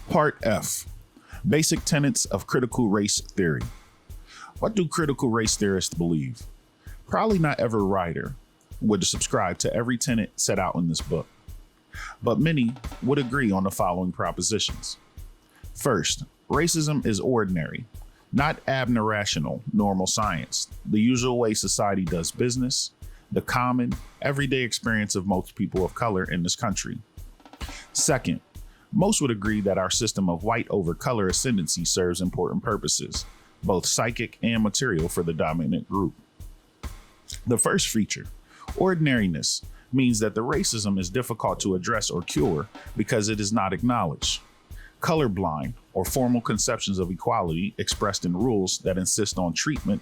Part F, Basic Tenets of Critical Race Theory. What do critical race theorists believe? Probably not every writer would subscribe to every tenet set out in this book, but many would agree on the following propositions. First, racism is ordinary, not abnormal, normal science, the usual way society does business, the common, everyday experience of most people of color in this country. Second, most would agree that our system of white over color ascendancy serves important purposes, both psychic and material, for the dominant group. The first feature, ordinariness, means that the racism is difficult to address or cure because it is not acknowledged. Colorblind, or formal conceptions of equality expressed in rules that insist on treatment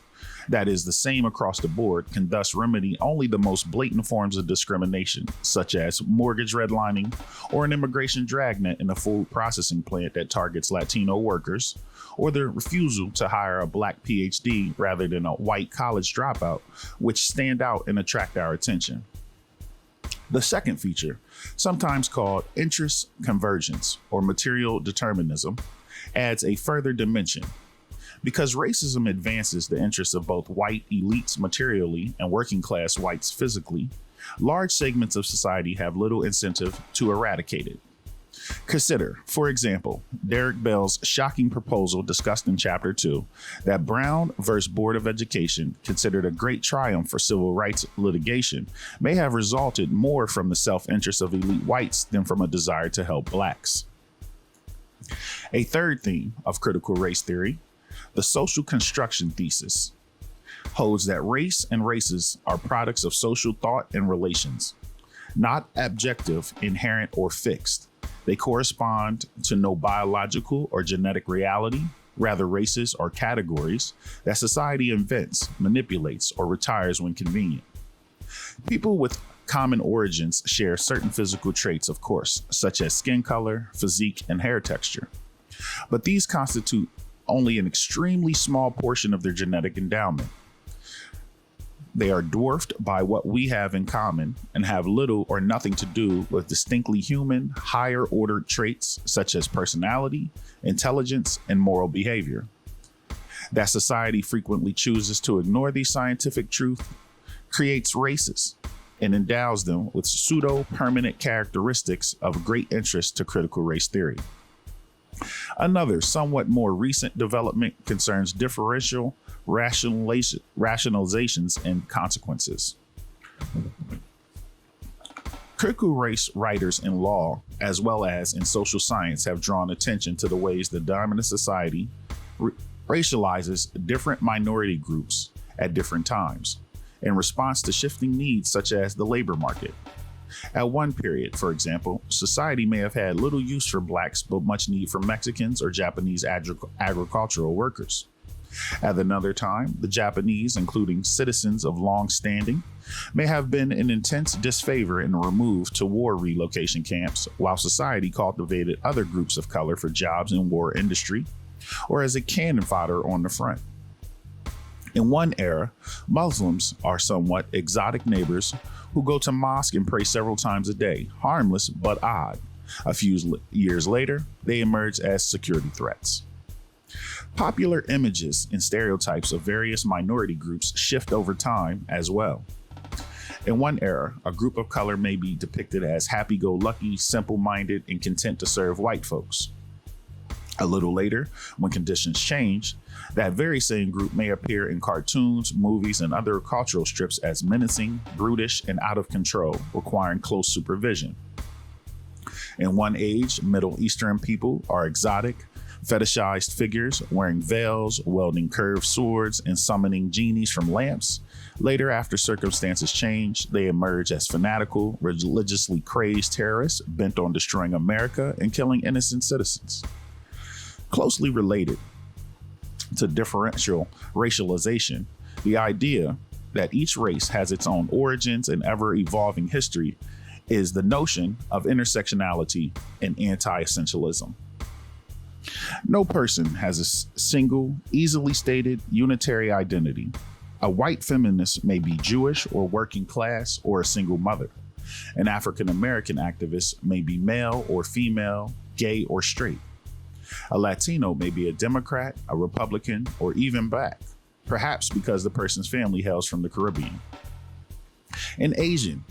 that is the same across the board, can thus remedy only the most blatant forms of discrimination, such as mortgage redlining or an immigration dragnet in a food processing plant that targets Latino workers, or the refusal to hire a Black PhD rather than a white college dropout, which stand out and attract our attention. The second feature, sometimes called interest convergence or material determinism, adds a further dimension. Because racism advances the interests of both white elites materially and working class whites physically, large segments of society have little incentive to eradicate it. Consider, for example, Derek Bell's shocking proposal discussed in Chapter 2 that Brown versus Board of Education, considered a great triumph for civil rights litigation, may have resulted more from the self-interest of elite whites than from a desire to help blacks. A third theme of critical race theory, the social construction thesis, holds that race and races are products of social thought and relations, not objective, inherent, or fixed. They correspond to no biological or genetic reality, rather races are categories that society invents, manipulates, or retires when convenient. People with common origins share certain physical traits, of course, such as skin color, physique, and hair texture. But these constitute only an extremely small portion of their genetic endowment. They are dwarfed by what we have in common and have little or nothing to do with distinctly human, higher order traits such as personality, intelligence, and moral behavior. That society frequently chooses to ignore these scientific truths creates races and endows them with pseudo-permanent characteristics of great interest to critical race theory. Another somewhat more recent development concerns differential rationalizations and consequences. Critical race writers in law, as well as in social science, have drawn attention to the ways the dominant society racializes different minority groups at different times in response to shifting needs such as the labor market. At one period, for example, society may have had little use for blacks, but much need for Mexicans or Japanese agricultural workers. At another time, the Japanese, including citizens of long standing, may have been in intense disfavor and removed to war relocation camps, while society cultivated other groups of color for jobs in war industry or as a cannon fodder on the front. In one era, Muslims are somewhat exotic neighbors who go to mosque and pray several times a day, harmless but odd. A few years later, they emerge as security threats. Popular images and stereotypes of various minority groups shift over time as well. In one era, a group of color may be depicted as happy-go-lucky, simple-minded, and content to serve white folks. A little later, when conditions change, that very same group may appear in cartoons, movies, and other cultural strips as menacing, brutish, and out of control, requiring close supervision. In one age, Middle Eastern people are exotic, fetishized figures wearing veils, wielding curved swords, and summoning genies from lamps. Later, after circumstances change, they emerge as fanatical, religiously crazed terrorists bent on destroying America and killing innocent citizens. Closely related to differential racialization, the idea that each race has its own origins and ever-evolving history is the notion of intersectionality and anti-essentialism. No person has a single, easily stated, unitary identity. A white feminist may be Jewish or working class or a single mother. An African American activist may be male or female, gay or straight. A Latino may be a Democrat, a Republican, or even black, perhaps because the person's family hails from the Caribbean. An Asian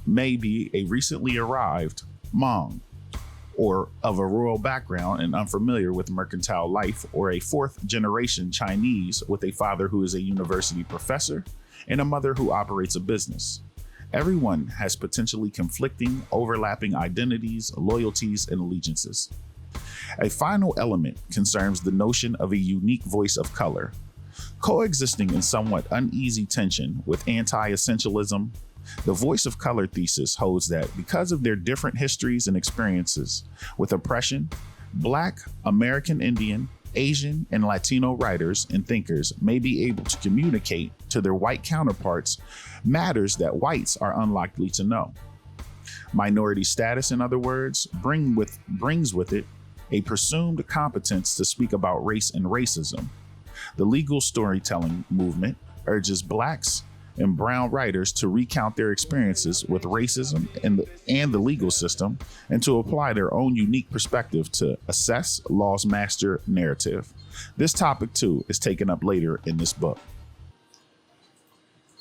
may be a recently arrived Hmong, or of a rural background and unfamiliar with mercantile life, or a fourth generation Chinese with a father who is a university professor and a mother who operates a business. Everyone has potentially conflicting, overlapping identities, loyalties, and allegiances. A final element concerns the notion of a unique voice of color, coexisting in somewhat uneasy tension with anti-essentialism. The voice of color thesis holds that because of their different histories and experiences with oppression, Black, American Indian, Asian, and Latino writers and thinkers may be able to communicate to their white counterparts matters that whites are unlikely to know. Minority status, in other words, brings with it a presumed competence to speak about race and racism. The legal storytelling movement urges Blacks and brown writers to recount their experiences with racism and the legal system, and to apply their own unique perspective to assess law's master narrative. This topic, too, is taken up later in this book.